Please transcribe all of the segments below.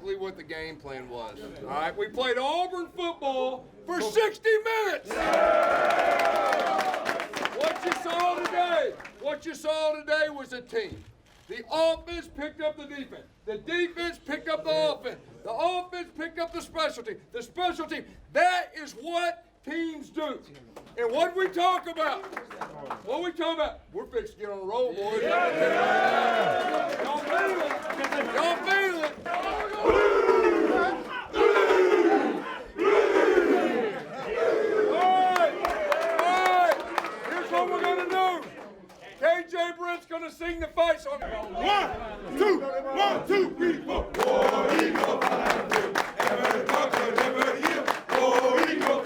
exactly what the game plan was. All right, we played Auburn football for 60 minutes. What you saw today was a team. The offense picked up the defense. The defense picked up the offense. The offense picked up the special team. The special team. That is what teams do. And what we talk about? What we talk about? We're fixing to get on the roll, boys. Y'all feel it. Y'all feel it. KJ Brent's gonna sing the fight song. 1, 2, 1, 2, 3, 4. War Eagle, ever conquer, never yield. War Eagle,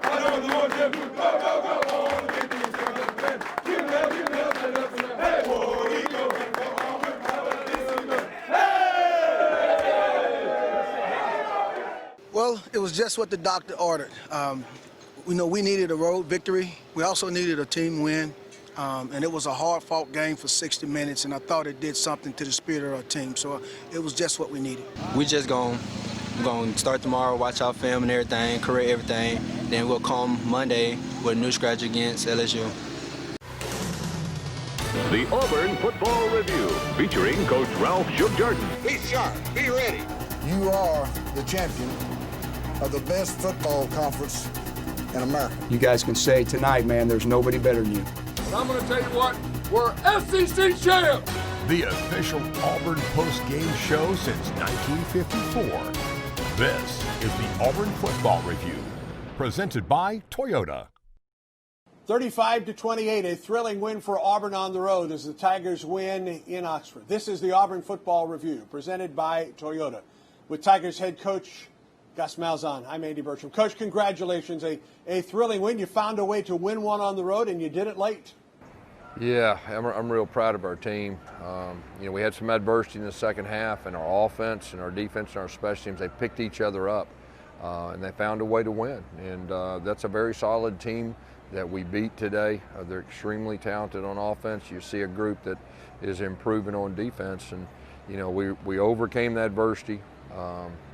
I know the one that go, go, go, on the victory's gonna defend. Give them, hey, War Eagle, go on with power, this is good. Hey! Well, it was just what the doctor ordered. We needed a road victory. We also needed a team win. And it was a hard-fought game for 60 minutes, and I thought it did something to the spirit of our team. So it was just what we needed. We just gonna start tomorrow, watch our film and everything, correct everything. Then we'll come Monday with a new scratch against LSU. The Auburn Football Review, featuring Coach Ralph Shook Jordan. Be sharp. Be ready. You are the champion of the best football conference in America. You guys can say tonight, man, there's nobody better than you. And I'm going to tell you what, we're SEC champs. The official Auburn post-game show since 1954. This is the Auburn Football Review, presented by Toyota. 35-28, a thrilling win for Auburn on the road as the Tigers win in Oxford. This is the Auburn Football Review, presented by Toyota, with Tigers head coach Gus Malzahn. I'm Andy Bertram. Coach, congratulations. A thrilling win. You found a way to win one on the road, and you did it late. Yeah, I'm real proud of our team. We had some adversity in the second half, and our offense and our defense and our special teams, they picked each other up, and they found a way to win. And that's a very solid team that we beat today. They're extremely talented on offense. You see a group that is improving on defense, and we overcame the adversity.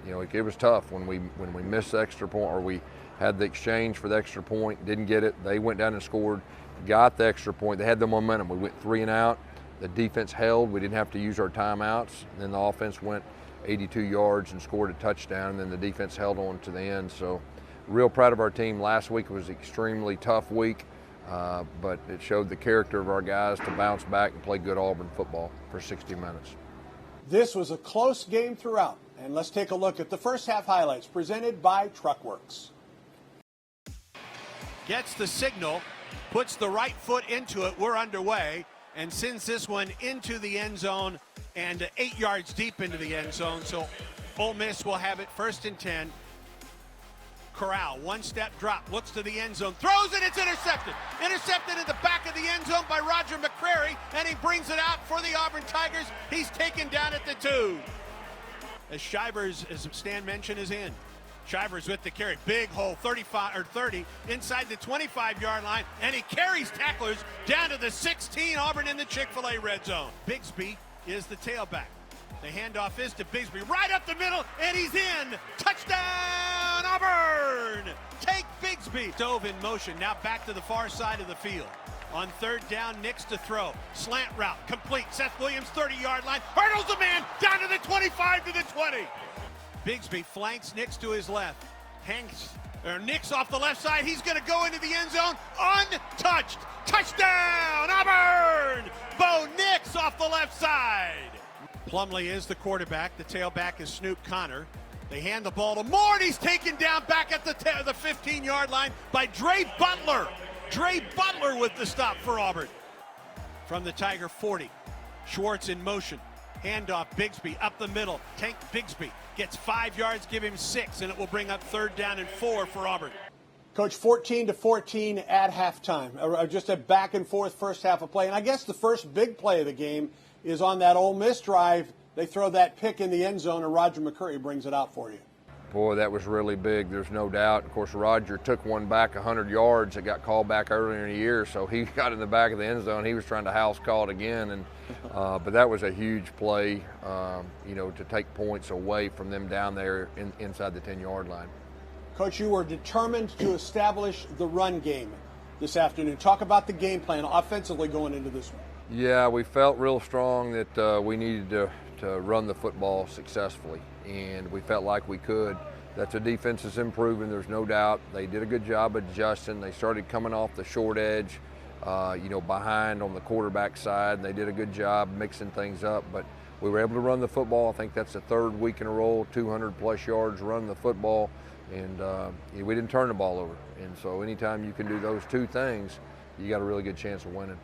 It was tough when we missed the extra point, or we had the exchange for the extra point, didn't get it. They went down and scored, got the extra point. They had the momentum. We went 3 and out. The defense held. We didn't have to use our timeouts. And then the offense went 82 yards and scored a touchdown, and then the defense held on to the end. So real proud of our team. Last week was an extremely tough week, but it showed the character of our guys to bounce back and play good Auburn football for 60 minutes. This was a close game throughout. And let's take a look at the first half highlights presented by Truckworks. Gets the signal, puts the right foot into it. We're underway and sends this one into the end zone and 8 yards deep into the end zone. So Ole Miss will have it 1st and 10. Corral, one-step drop, looks to the end zone, throws it, it's intercepted. Intercepted in the back of the end zone by Roger McCrary, and he brings it out for the Auburn Tigers. He's taken down at the 2. As Shivers, as Stan mentioned, is in. Shivers with the carry, big hole, 30 inside the 25-yard line, and he carries tacklers down to the 16. Auburn in the Chick-fil-A red zone. Bigsby is the tailback. The handoff is to Bigsby, right up the middle, and he's in. Touchdown, Auburn! Take Bigsby. Dove in motion, now back to the far side of the field. On 3rd down, Nix to throw. Slant route, complete. Seth Williams, 30-yard line. Hurdles the man down to the 25 to the 20. Bigsby flanks Nix to his left. Nix off the left side. He's going to go into the end zone. Untouched. Touchdown, Auburn! Bo Nix off the left side. Plumlee is the quarterback. The tailback is Snoop Connor. They hand the ball to Moore, and he's taken down back at the 15-yard line by Dre Butler. Dre Butler with the stop for Auburn. From the Tiger 40, Schwartz in motion. Handoff, Bigsby up the middle. Tank Bigsby gets 5 yards, give him 6, and it will bring up 3rd down and 4 for Auburn. Coach, 14-14 at halftime. Just a back-and-forth first half of play. And I guess the first big play of the game is on that Ole Miss drive. They throw that pick in the end zone, and Roger McCurry brings it out for you. Boy, that was really big, there's no doubt. Of course, Roger took one back 100 yards that got called back earlier in the year, so he got in the back of the end zone. He was trying to house call it again, and but that was a huge play, you know, to take points away from them down there inside the 10-yard line. Coach, you were determined to establish the run game this afternoon. Talk about the game plan offensively going into this one. Yeah, we felt real strong that we needed to run the football successfully, and we felt like we could. That the defense is improving, there's no doubt. They did a good job adjusting. They started coming off the short edge, you know, behind on the quarterback side. They did a good job mixing things up, but we were able to run the football. I think that's the third week in a row, 200-plus yards run the football, and we didn't turn the ball over. And so anytime you can do those two things, you got a really good chance of winning.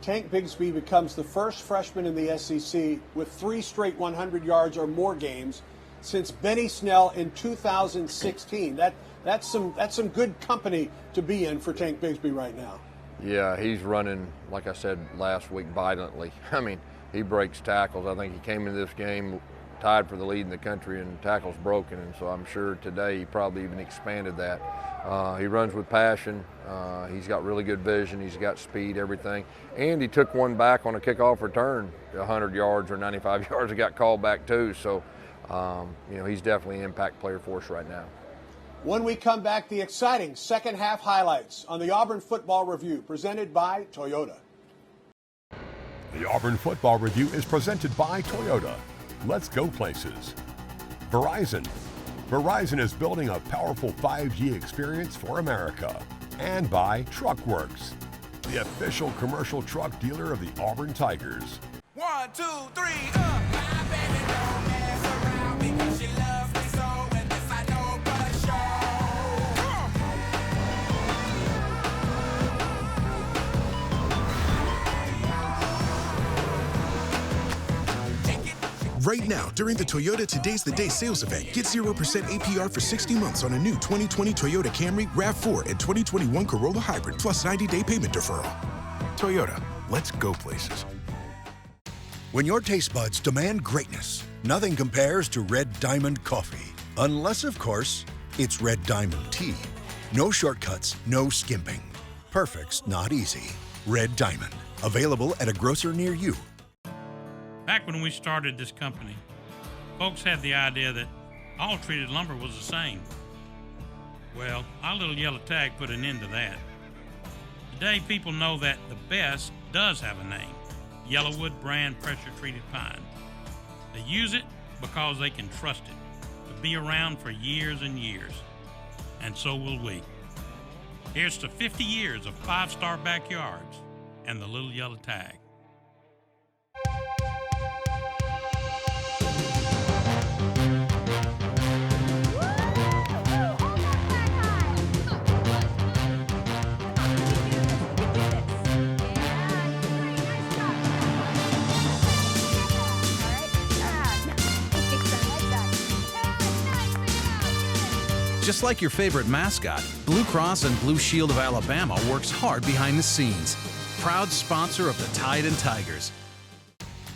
Tank Bigsby becomes the first freshman in the SEC with 3 straight 100 yards or more games since Benny Snell in 2016. That's some good company to be in for Tank Bigsby right now. Yeah, he's running, like I said last week, violently. I mean, he breaks tackles. I think he came into this game tied for the lead in the country and tackles broken, and so I'm sure today he probably even expanded that. He runs with passion. He's got really good vision. He's got speed, everything. And he took one back on a kickoff return, 100 yards or 95 yards. It got called back too. So, you know, he's definitely an impact player for us right now. When we come back, the exciting second half highlights on the Auburn Football Review, presented by Toyota. The Auburn Football Review is presented by Toyota. Let's go places. Verizon. Verizon is building a powerful 5G experience for America. And by Truckworks, the official commercial truck dealer of the Auburn Tigers. 1, 2, 3, up. My baby don't mess around because she loves me so, and this I know for sure. Right now, during the Toyota Today's the Day sales event, get 0% APR for 60 months on a new 2020 Toyota Camry, RAV4, and 2021 Corolla Hybrid, plus 90-day payment deferral. Toyota, let's go places. When your taste buds demand greatness, nothing compares to Red Diamond coffee. Unless, of course, it's Red Diamond tea. No shortcuts, no skimping. Perfect's not easy. Red Diamond, available at a grocer near you. Back when we started this company, folks had the idea that all treated lumber was the same. Well, our little yellow tag put an end to that. Today, people know that the best does have a name, Yellowwood brand pressure-treated pine. They use it because they can trust it to be around for years and years, and so will we. Here's to 50 years of 5-star backyards and the little yellow tag. Just like your favorite mascot, Blue Cross and Blue Shield of Alabama works hard behind the scenes. Proud sponsor of the Tide and Tigers.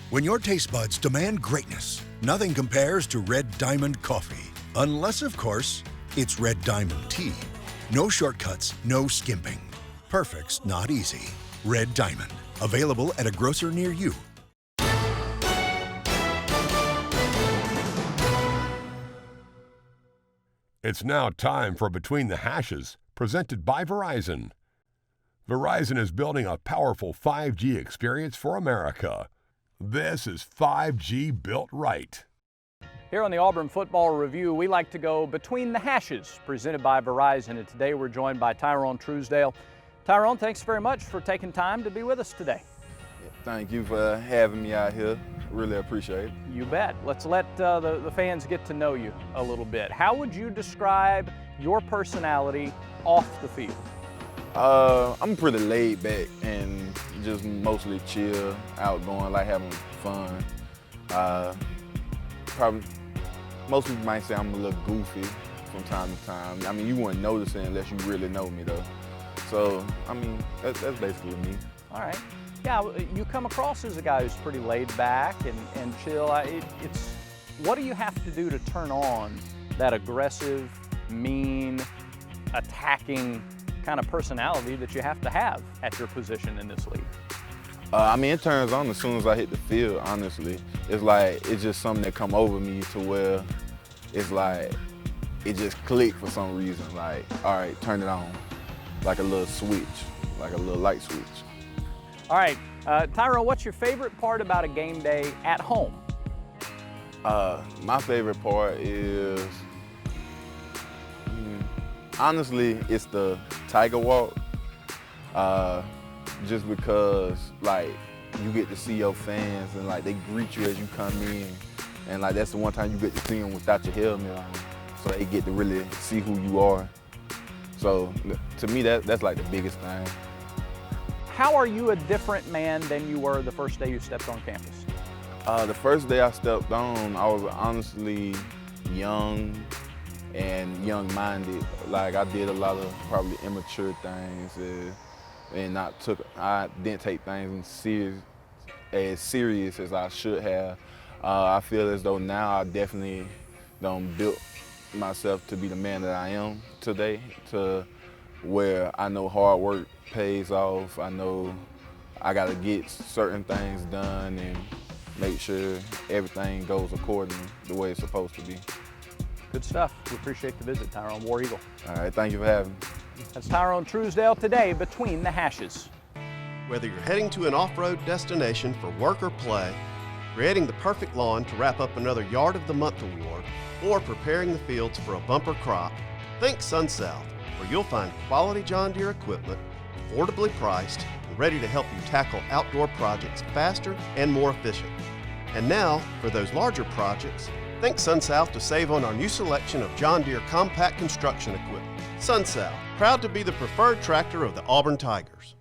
When your taste buds demand greatness, nothing compares to Red Diamond coffee. Unless, of course, it's Red Diamond tea. No shortcuts, no skimping. Perfect's not easy. Red Diamond, available at a grocer near you. It's now time for Between the Hashes, presented by Verizon. Verizon is building a powerful 5G experience for America. This is 5G built right. Here on the Auburn Football Review, we like to go between the hashes, presented by Verizon. And today we're joined by Tyrone Truesdale. Tyrone, thanks very much for taking time to be with us today. Thank you for having me out here. Really appreciate it. You bet. Let's let the fans get to know you a little bit. How would you describe your personality off the field? I'm pretty laid back and just mostly chill, outgoing, like having fun. Probably most people might say I'm a little goofy from time to time. I mean, you wouldn't notice it unless you really know me though. So, I mean, that's basically me. All right. Yeah, you come across as a guy who's pretty laid back and chill. What do you have to do to turn on that aggressive, mean, attacking kind of personality that you have to have at your position in this league? I mean, it turns on as soon as I hit the field, honestly. It's just something that come over me to where it's like, it just clicked for some reason. Like, all right, turn it on. Like a little switch, like a little light switch. All right, Tyrone, what's your favorite part about a game day at home? My favorite part is, honestly, it's the Tiger Walk. Just because, like, you get to see your fans and, like, they greet you as you come in. And, like, that's the one time you get to see them without your helmet on. So they get to really see who you are. So, to me, that's like the biggest thing. How are you a different man than you were the first day you stepped on campus? The first day I stepped on, I was honestly young and young-minded. Like, I did a lot of probably immature things. And I didn't take things as serious as I should have. I feel as though now I definitely built myself to be the man that I am today, to where I know hard work pays off. I know I got to get certain things done and make sure everything goes according to the way it's supposed to be. Good stuff. We appreciate the visit, Tyrone. War Eagle. All right, thank you for having me. That's Tyrone Truesdale today Between the Hashes. Whether you're heading to an off-road destination for work or play, creating the perfect lawn to wrap up another Yard of the Month award, or preparing the fields for a bumper crop, think SunSouth, where you'll find quality John Deere equipment, affordably priced, and ready to help you tackle outdoor projects faster and more efficient. And now, for those larger projects, think SunSouth to save on our new selection of John Deere compact construction equipment. SunSouth, proud to be the preferred tractor of the Auburn Tigers.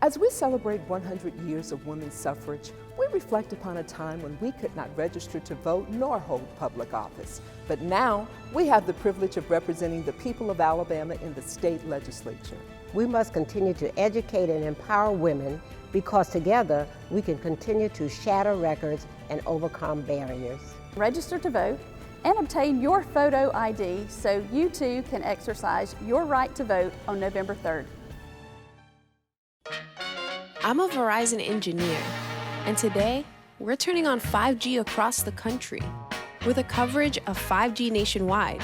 As we celebrate 100 years of women's suffrage, we reflect upon a time when we could not register to vote nor hold public office. But now, we have the privilege of representing the people of Alabama in the state legislature. We must continue to educate and empower women because together we can continue to shatter records and overcome barriers. Register to vote and obtain your photo ID so you too can exercise your right to vote on November 3rd. I'm a Verizon engineer, and today we're turning on 5G across the country with a coverage of 5G nationwide.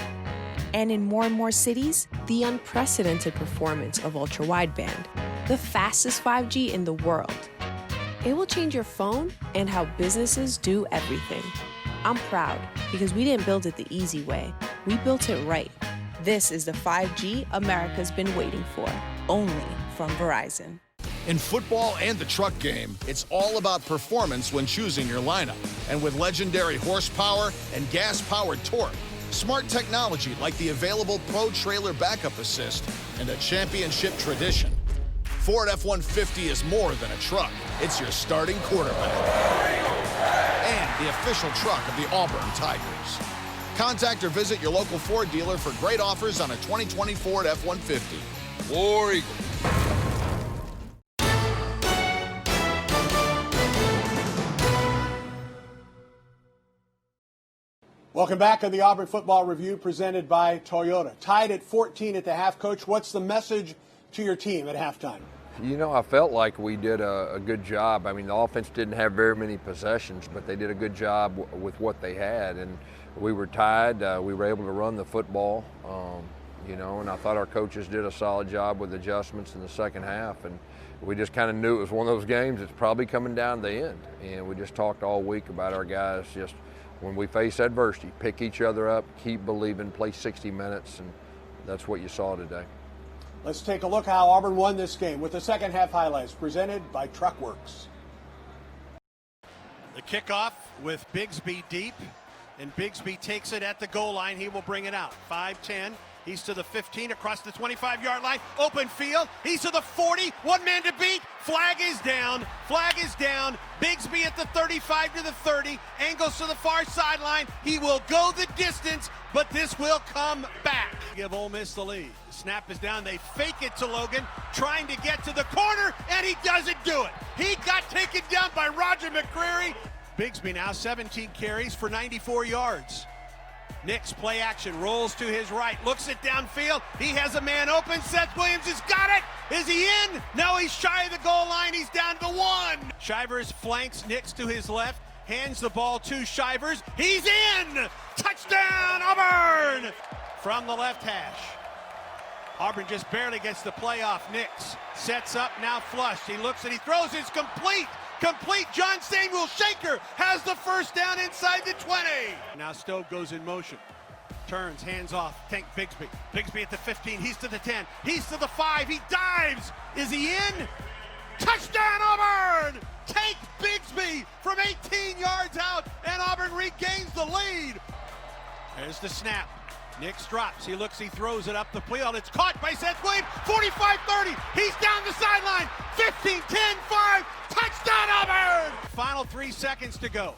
And in more cities, the unprecedented performance of ultra-wideband, the fastest 5G in the world. It will change your phone and how businesses do everything. I'm proud because we didn't build it the easy way. We built it right. This is the 5G America's been waiting for, only from Verizon. In football and the truck game, it's all about performance when choosing your lineup. And with legendary horsepower and gas-powered torque, smart technology like the available Pro Trailer Backup Assist, and a championship tradition, Ford F-150 is more than a truck. It's your starting quarterback. And the official truck of the Auburn Tigers. Contact or visit your local Ford dealer for great offers on a 2020 Ford F-150. War Eagle. Welcome back on the Auburn Football Review presented by Toyota. Tied at 14 at the half. Coach, what's the message to your team at halftime? You know, I felt like we did a good job. I mean, the offense didn't have very many possessions, but they did a good job with what they had. And we were tied. We were able to run the football, you know, and I thought our coaches did a solid job with adjustments in the second half. And we just kind of knew it was one of those games that's probably coming down the end. And we just talked all week about our guys just, when we face adversity, pick each other up, keep believing, play 60 minutes, and that's what you saw today. Let's take a look how Auburn won this game with the second half highlights presented by Truckworks. The kickoff with Bigsby deep, and Bigsby takes it at the goal line. He will bring it out. 5-10. He's to the 15 across the 25-yard line. Open field. He's to the 40. One man to beat. Flag is down. Flag is down. Bigsby at the 35 to the 30. Angles to the far sideline. He will go the distance, but this will come back. Give Ole Miss the lead. The snap is down. They fake it to Logan, trying to get to the corner, and he doesn't do it. He got taken down by Roger McCreary. Bigsby now 17 carries for 94 yards. Nix play action, rolls to his right, looks it downfield. He has a man open. Seth Williams has got it. Is he in? No, he's shy of the goal line. He's down to the 1. Shivers flanks Nix to his left, hands the ball to Shivers. He's in! Touchdown, Auburn! From the left hash. Auburn just barely gets the play off. Nix sets up, now flushed. He looks and he throws. It's complete. Complete. John Samuel Shaker has the first down inside the 20. Now Stowe goes in motion. Turns, hands off, Tank Bigsby. Bigsby at the 15, he's to the 10, he's to the 5, he dives. Is he in? Touchdown, Auburn! Tank Bigsby from 18 yards out, and Auburn regains the lead. There's the snap. Nix drops, he looks, he throws it up the field. It's caught by Seth Williams, 45-30. He's down the sideline, 15, 10, 5, touchdown Auburn! Final 3 seconds to go.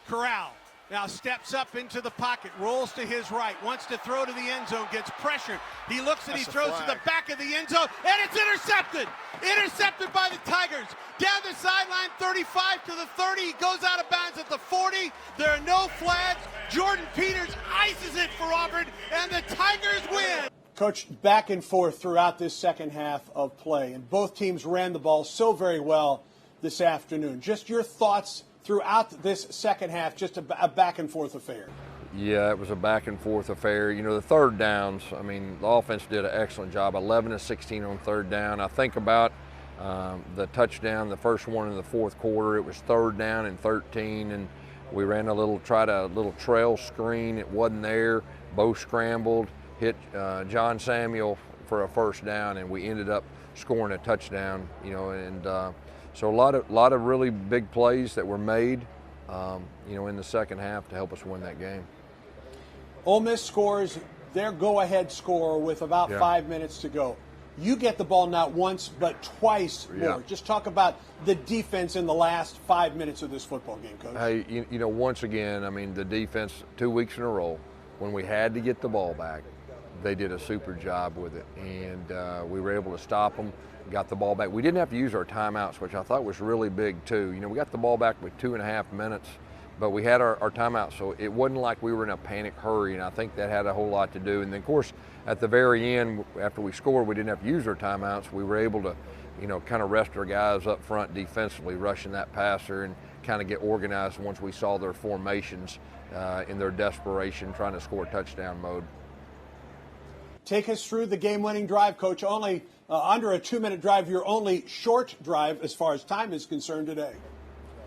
Corral now steps up into the pocket, rolls to his right, wants to throw to the end zone, gets pressured. He looks and he throws to the back of the end zone, and it's intercepted! Intercepted by the Tigers. Down the sideline, 35 to the 30. He goes out of bounds at the 40. There are no flags. Jordan Peters ices it for Auburn, and the Tigers win. Coach, back and forth throughout this second half of play, and both teams ran the ball so very well this afternoon. Just your thoughts throughout this second half, just a back and forth affair. Yeah, it was a back and forth affair. You know, the third downs, I mean, the offense did an excellent job, 11 of 16 on third down. I think about the touchdown, the first one in the fourth quarter, it was 3rd down and 13, and we ran a little trail screen. It wasn't there. Bo scrambled, hit John Samuel for a first down, and we ended up scoring a touchdown, you know, and so a lot of really big plays that were made, you know, in the second half to help us win that game. Ole Miss scores their go-ahead score with about 5 minutes to go. You get the ball not once, but twice more. Just talk about the defense in the last 5 minutes of this football game, Coach. Hey, you know, once again, I mean, the defense 2 weeks in a row, when we had to get the ball back, they did a super job with it, and we were able to stop them, got the ball back. We didn't have to use our timeouts, which I thought was really big too. You know, we got the ball back with 2.5 minutes, but we had our timeout, so it wasn't like we were in a panic hurry, and I think that had a whole lot to do. And then, of course, at the very end, after we scored, we didn't have to use our timeouts. We were able to, you know, kind of rest our guys up front defensively, rushing that passer, and kind of get organized once we saw their formations in their desperation, trying to score touchdown mode. Take us through the game-winning drive, Coach. Only under a 2-minute drive, your only short drive as far as time is concerned today.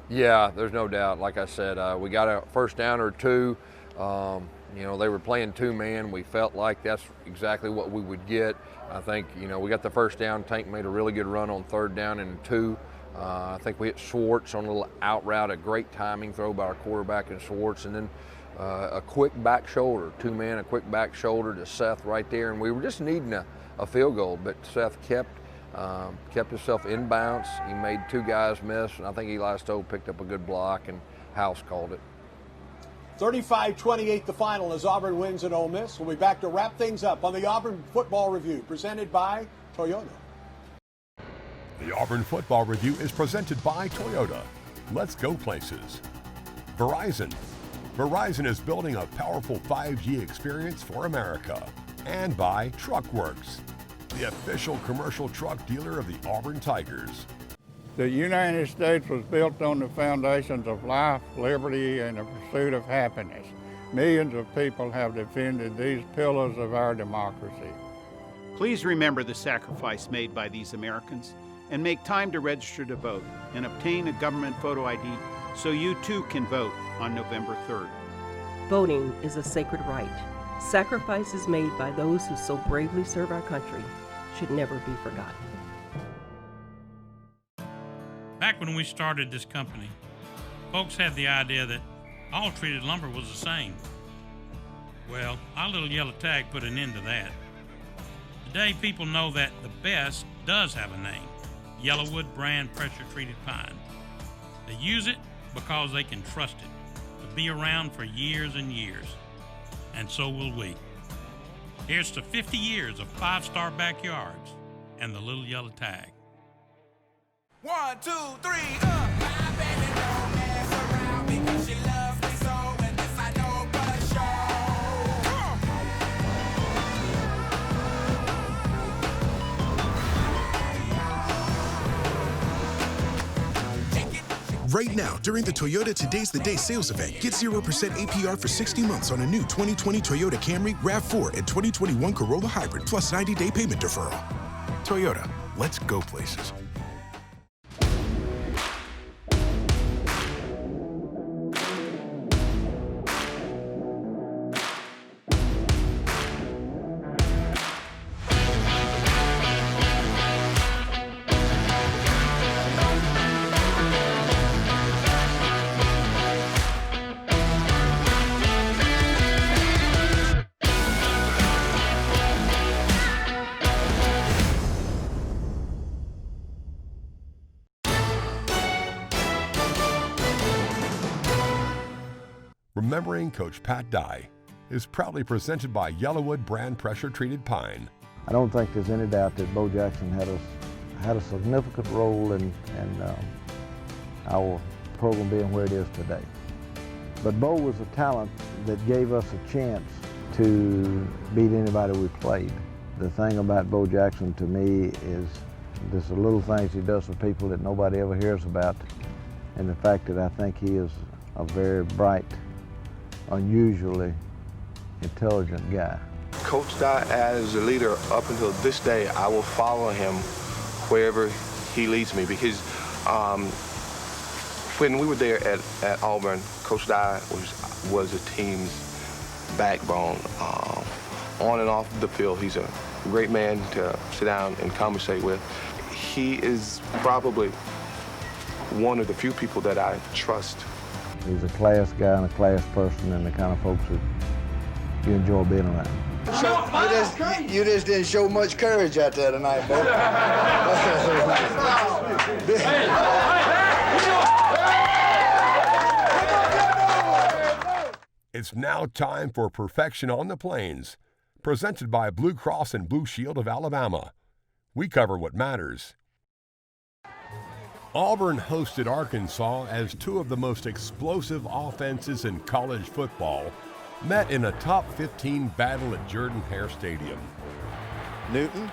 Yeah, there's no doubt. Like I said, we got a first down or two. You know, they were playing 2-man. We felt like that's exactly what we would get. I think, you know, we got the first down. Tank made a really good run on 3rd down and 2. I think we hit Schwartz on a little out route, a great timing throw by our quarterback and Schwartz, and then a quick back shoulder, 2-man, a quick back shoulder to Seth right there, and we were just needing a field goal, but Seth kept himself in bounds. He made 2 guys miss, and I think Eli Stowe picked up a good block, and House called it. 35-28 the final as Auburn wins at Ole Miss. We'll be back to wrap things up on the Auburn Football Review, presented by Toyota. The Auburn Football Review is presented by Toyota. Let's go places. Verizon. Verizon is building a powerful 5G experience for America. And by TruckWorks, the official commercial truck dealer of the Auburn Tigers. The United States was built on the foundations of life, liberty, and the pursuit of happiness. Millions of people have defended these pillars of our democracy. Please remember the sacrifice made by these Americans and make time to register to vote and obtain a government photo ID so you too can vote on November 3rd. Voting is a sacred right. Sacrifices made by those who so bravely serve our country should never be forgotten. Back when we started this company, folks had the idea that all treated lumber was the same. Well, our little yellow tag put an end to that. Today, people know that the best does have a name, Yellowwood brand pressure-treated pine. They use it because they can trust it to be around for years and years, and so will we. Here's to 50 years of 5-star backyards and the little yellow tag. 1, 2, 3, My baby don't mess around because she loves me so, and this I know for sure. Right now, during the Toyota Today's the Day sales event, get 0% APR for 60 months on a new 2020 Toyota Camry, RAV4, and 2021 Corolla Hybrid, plus 90-day payment deferral. Toyota, let's go places. Remembering Coach Pat Dye is proudly presented by Yellowwood brand pressure-treated pine. I don't think there's any doubt that Bo Jackson had a significant role in our program being where it is today. But Bo was a talent that gave us a chance to beat anybody we played. The thing about Bo Jackson to me is there's the little things he does for people that nobody ever hears about, and the fact that I think he is a very bright, unusually intelligent guy. Coach Dye, as a leader, up until this day, I will follow him wherever he leads me, because when we were there at Auburn, Coach Dye was the team's backbone. On and off the field, he's a great man to sit down and conversate with. He is probably one of the few people that I trust. He's a class guy and a class person, and the kind of folks that you enjoy being around. You just didn't show much courage out there tonight, Bo. It's now time for Perfection on the Plains, presented by Blue Cross and Blue Shield of Alabama. We cover what matters. Auburn hosted Arkansas as two of the most explosive offenses in college football met in a top 15 battle at Jordan-Hare Stadium. Newton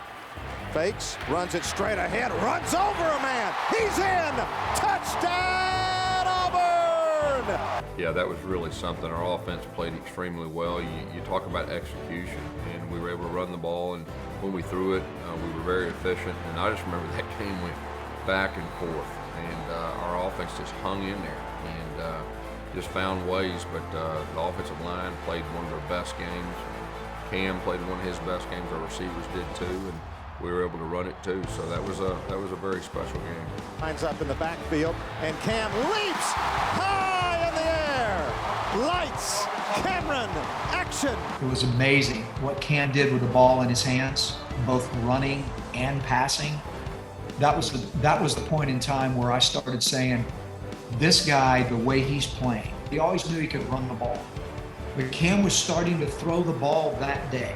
fakes, runs it straight ahead, runs over a man. He's in! Touchdown, Auburn! Yeah, that was really something. Our offense played extremely well. You talk about execution, and we were able to run the ball, and when we threw it, we were very efficient. And I just remember that game went back and forth, and our offense just hung in there and just found ways. But the offensive line played one of their best games. Cam played one of his best games. Our receivers did too, and we were able to run it too. So that was a very special game. Lines up in the backfield, and Cam leaps high in the air. Lights, Cameron, action. It was amazing what Cam did with the ball in his hands, both running and passing. That was the point in time where I started saying, this guy, the way he's playing, he always knew he could run the ball. But Cam was starting to throw the ball that day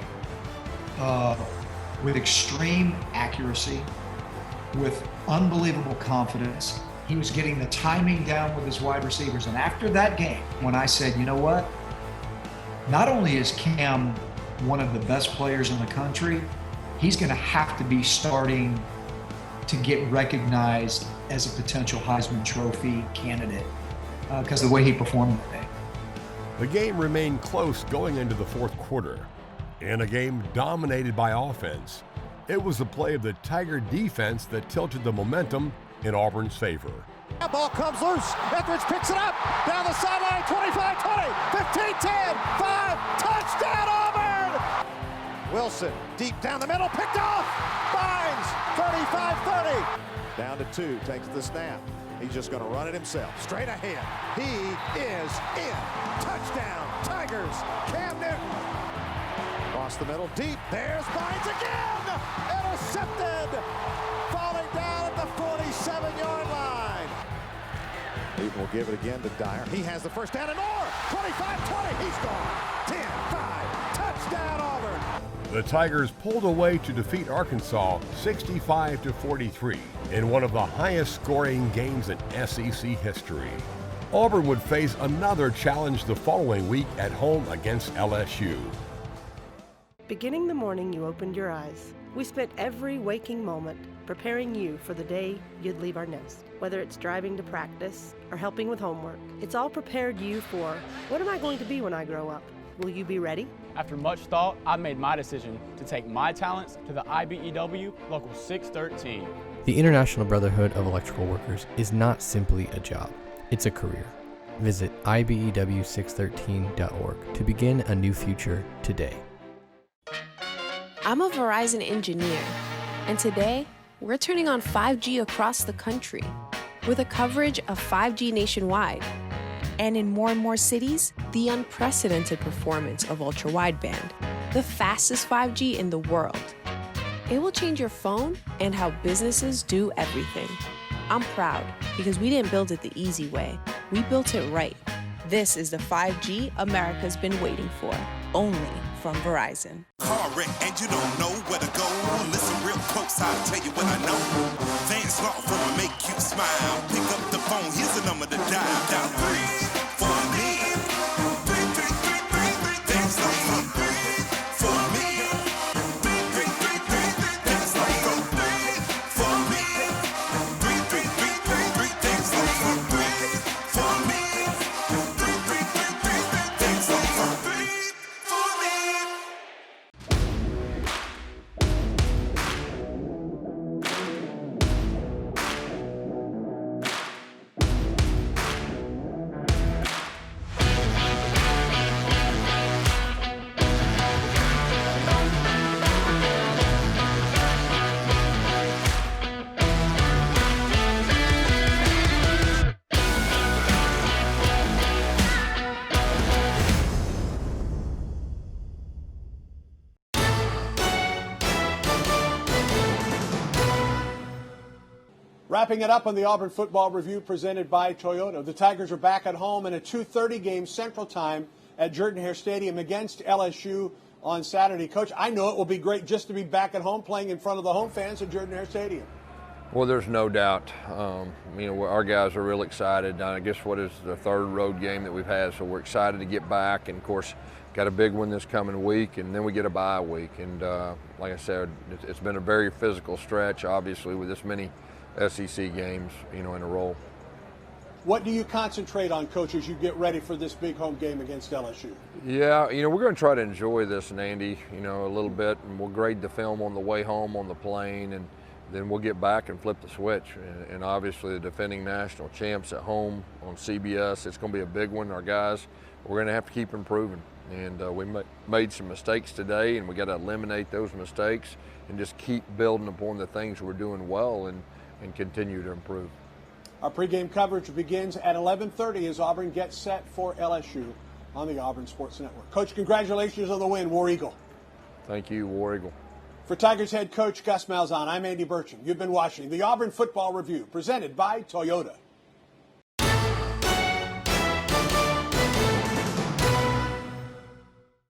with extreme accuracy, with unbelievable confidence. He was getting the timing down with his wide receivers. And after that game, when I said, you know what? Not only is Cam one of the best players in the country, he's going to have to be starting to get recognized as a potential Heisman Trophy candidate because of the way he performed today. The game remained close going into the fourth quarter. In a game dominated by offense, it was the play of the Tiger defense that tilted the momentum in Auburn's favor. That ball comes loose. Etheridge picks it up. Down the sideline, 25-20, 15-10, 5, touchdown Auburn! Wilson, deep down the middle, picked off. Bynes, 35-30. Down to 2, takes the snap. He's just going to run it himself. Straight ahead. He is in. Touchdown, Tigers. Cam Newton. Across the middle, deep. There's Bynes again. Intercepted. Falling down at the 47-yard line. Newton will give it again to Dyer. He has the first down and more. 25-20. He's gone. 10-5. Touchdown, Auburn. The Tigers pulled away to defeat Arkansas 65-43 in one of the highest scoring games in SEC history. Auburn would face another challenge the following week at home against LSU. Beginning the morning you opened your eyes, we spent every waking moment preparing you for the day you'd leave our nest. Whether it's driving to practice or helping with homework, it's all prepared you for, what am I going to be when I grow up? Will you be ready? After much thought, I made my decision to take my talents to the IBEW Local 613. The International Brotherhood of Electrical Workers is not simply a job, it's a career. Visit IBEW613.org to begin a new future today. I'm a Verizon engineer, and today we're turning on 5G across the country with a coverage of 5G nationwide. And in more and more cities, the unprecedented performance of ultra-wideband, the fastest 5G in the world. It will change your phone and how businesses do everything. I'm proud because we didn't build it the easy way. We built it right. This is the 5G America's been waiting for, only from Verizon. Car wreck and you don't know where to go. Listen real close, I'll tell you what I know. Vance Law Firm will make you smile. Pick up the phone, here's the number to dial. Down 3 for me. 3 Vance Law Firm. For me. 3 Vance Law Firm. For me. 3 Vance Law Firm. For me. 3 Vance Law Firm. For me. Wrapping it up on the Auburn Football Review presented by Toyota. The Tigers are back at home in a 2:30 game Central Time at Jordan-Hare Stadium against LSU on Saturday. Coach, I know it will be great just to be back at home playing in front of the home fans at Jordan-Hare Stadium. Well, there's no doubt. Our guys are real excited. I guess what is the third road game that we've had, so we're excited to get back. And, of course, got a big one this coming week, and then we get a bye week. And like I said, it's been a very physical stretch, obviously, with this many SEC games, in a row. What do you concentrate on, Coach, as you get ready for this big home game against LSU? Yeah, we're going to try to enjoy this, Andy, a little bit, and we'll grade the film on the way home on the plane, and then we'll get back and flip the switch. And obviously the defending national champs at home on CBS, it's going to be a big one. Our guys, we're going to have to keep improving. And we made some mistakes today, and we got to eliminate those mistakes and just keep building upon the things we're doing well and continue to improve. Our pregame coverage begins at 11:30 as Auburn gets set for LSU on the Auburn Sports Network. Coach, congratulations on the win, War Eagle. Thank you, War Eagle. For Tigers head coach Gus Malzahn, I'm Andy Burcham. You've been watching the Auburn Football Review presented by Toyota.